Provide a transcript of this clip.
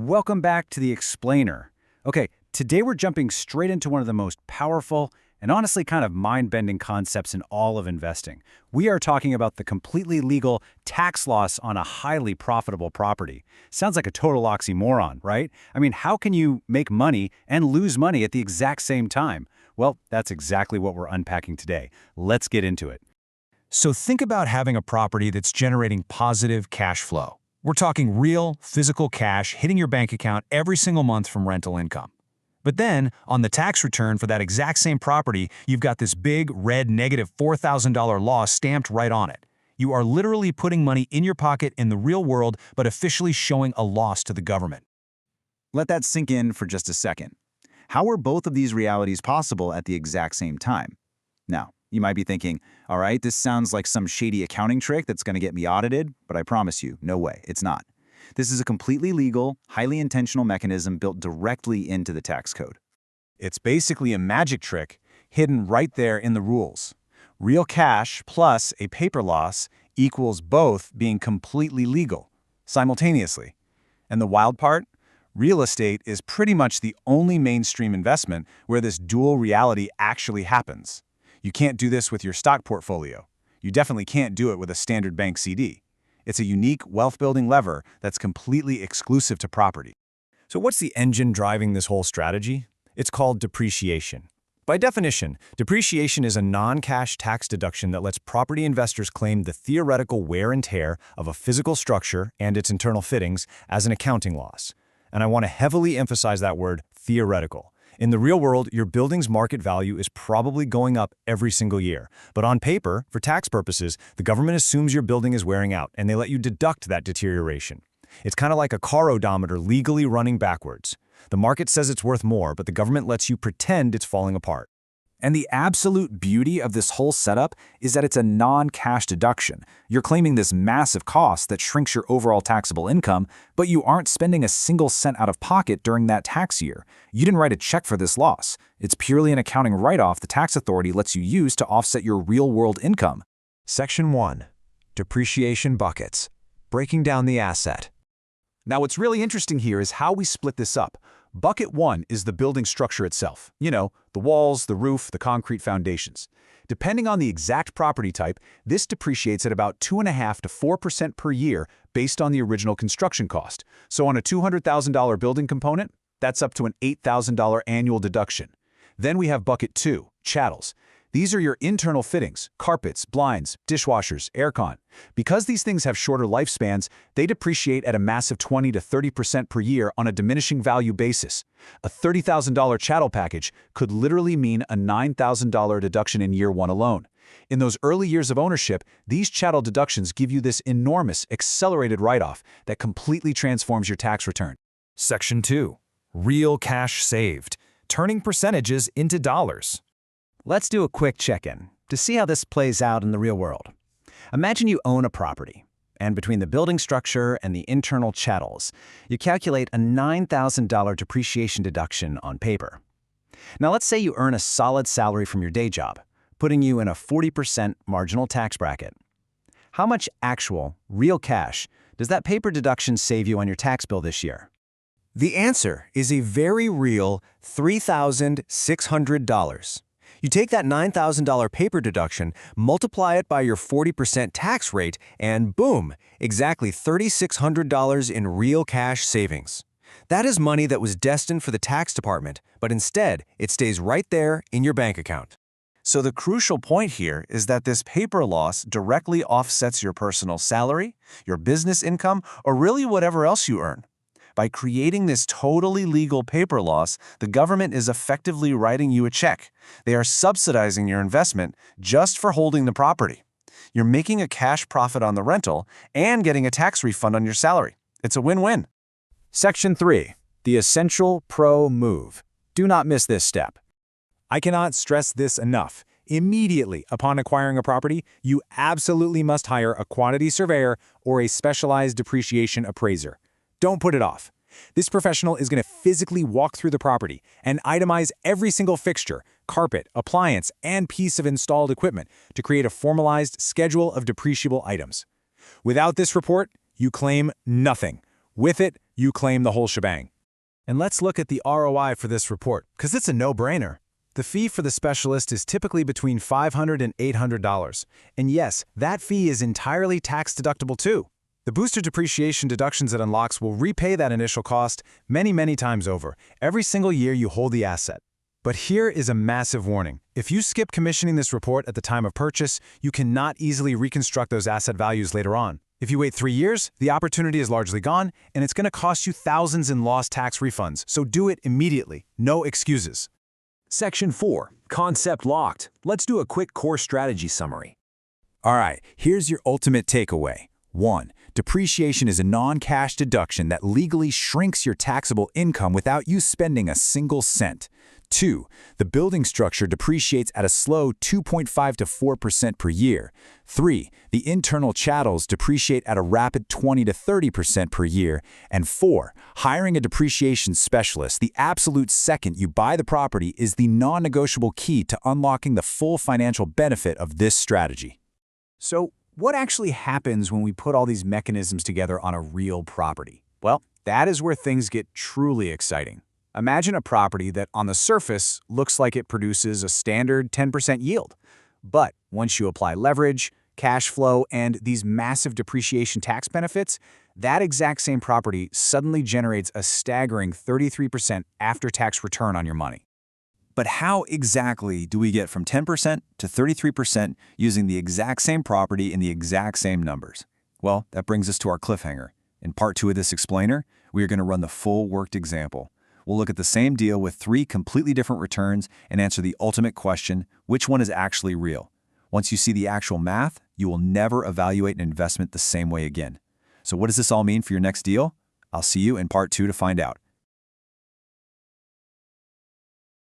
welcome back to The Explainer. Okay, today we're jumping straight into one of the most powerful and honestly kind of mind-bending concepts in all of investing. We are talking about the completely legal tax loss on a highly profitable property. Sounds like a total oxymoron, right? I mean, how can you make money and lose money at the exact same time? Well, that's exactly what we're unpacking today. Let's get into it. So think about having a property that's generating positive cash flow. We're talking real, physical cash hitting your bank account every single month from rental income. But then, on the tax return for that exact same property, you've got this big, red, negative $4,000 loss stamped right on it. You are literally putting money in your pocket in the real world, but officially showing a loss to the government. Let that sink in for just a second. How are both of these realities possible at the exact same time? Now, you might be thinking, all right, this sounds like some shady accounting trick that's going to get me audited, but I promise you, no way, it's not. This is a completely legal, highly intentional mechanism built directly into the tax code. It's basically a magic trick hidden right there in the rules. Real cash plus a paper loss equals both being completely legal, simultaneously. And the wild part? Real estate is pretty much the only mainstream investment where this dual reality actually happens. You can't do this with your stock portfolio. You definitely can't do it with a standard bank CD. It's a unique wealth-building lever that's completely exclusive to property. So what's the engine driving this whole strategy? It's called depreciation. By definition, depreciation is a non-cash tax deduction that lets property investors claim the theoretical wear and tear of a physical structure and its internal fittings as an accounting loss. And I want to heavily emphasize that word, theoretical. In the real world, your building's market value is probably going up every single year. But on paper, for tax purposes, the government assumes your building is wearing out, and they let you deduct that deterioration. It's kind of like a car odometer legally running backwards. The market says it's worth more, but the government lets you pretend it's falling apart. And the absolute beauty of this whole setup is that it's a non-cash deduction. You're claiming this massive cost that shrinks your overall taxable income, but you aren't spending a single cent out of pocket during that tax year. You didn't write a check for this loss. It's purely an accounting write-off the tax authority lets you use to offset your real-world income. Section 1. Depreciation buckets. Breaking down the asset. Now, what's really interesting here is how we split this up. Bucket 1 is the building structure itself. You know, the walls, the roof, the concrete foundations. Depending on the exact property type, this depreciates at about 2.5% to 4% per year based on the original construction cost. So on a $200,000 building component, that's up to an $8,000 annual deduction. Then we have Bucket 2, chattels. These are your internal fittings, carpets, blinds, dishwashers, aircon. Because these things have shorter lifespans, they depreciate at a massive 20% to 30% per year on a diminishing value basis. A $30,000 chattel package could literally mean a $9,000 deduction in year one alone. In those early years of ownership, these chattel deductions give you this enormous, accelerated write-off that completely transforms your tax return. Section 2. Real cash saved. Turning percentages into dollars. Let's do a quick check-in to see how this plays out in the real world. Imagine you own a property, and between the building structure and the internal chattels, you calculate a $9,000 depreciation deduction on paper. Now let's say you earn a solid salary from your day job, putting you in a 40% marginal tax bracket. How much actual, real cash does that paper deduction save you on your tax bill this year? The answer is a very real $3,600. You take that $9,000 paper deduction, multiply it by your 40% tax rate, and boom, exactly $3,600 in real cash savings. That is money that was destined for the tax department, but instead, it stays right there in your bank account. So the crucial point here is that this paper loss directly offsets your personal salary, your business income, or really whatever else you earn. By creating this totally legal paper loss, the government is effectively writing you a check. They are subsidizing your investment just for holding the property. You're making a cash profit on the rental and getting a tax refund on your salary. It's a win-win. Section 3. The essential pro move. Do not miss this step. I cannot stress this enough. Immediately upon acquiring a property, you absolutely must hire a quantity surveyor or a specialized depreciation appraiser. Don't put it off. This professional is going to physically walk through the property and itemize every single fixture, carpet, appliance, and piece of installed equipment to create a formalized schedule of depreciable items. Without this report, you claim nothing. With it, you claim the whole shebang. And let's look at the ROI for this report, because it's a no-brainer. The fee for the specialist is typically between $500 and $800. And yes, that fee is entirely tax-deductible too. The booster depreciation deductions it unlocks will repay that initial cost many, many times over, every single year you hold the asset. But here is a massive warning. If you skip commissioning this report at the time of purchase, you cannot easily reconstruct those asset values later on. If you wait 3 years, the opportunity is largely gone, and it's going to cost you thousands in lost tax refunds, so do it immediately. No excuses. Section 4. Concept locked. Let's do a quick core strategy summary. All right, here's your ultimate takeaway. 1. Depreciation is a non-cash deduction that legally shrinks your taxable income without you spending a single cent. 2. The building structure depreciates at a slow 2.5 to 4% per year. 3. The internal chattels depreciate at a rapid 20 to 30% per year. And 4. Hiring a depreciation specialist the absolute second you buy the property is the non-negotiable key to unlocking the full financial benefit of this strategy. So, what actually happens when we put all these mechanisms together on a real property? Well, that is where things get truly exciting. Imagine a property that on the surface looks like it produces a standard 10% yield. But once you apply leverage, cash flow, and these massive depreciation tax benefits, that exact same property suddenly generates a staggering 33% after-tax return on your money. But how exactly do we get from 10% to 33% using the exact same property in the exact same numbers? Well, that brings us to our cliffhanger. In part 2 of this explainer, we are going to run the full worked example. We'll look at the same deal with 3 completely different returns and answer the ultimate question, which one is actually real? Once you see the actual math, you will never evaluate an investment the same way again. So what does this all mean for your next deal? I'll see you in part 2 to find out.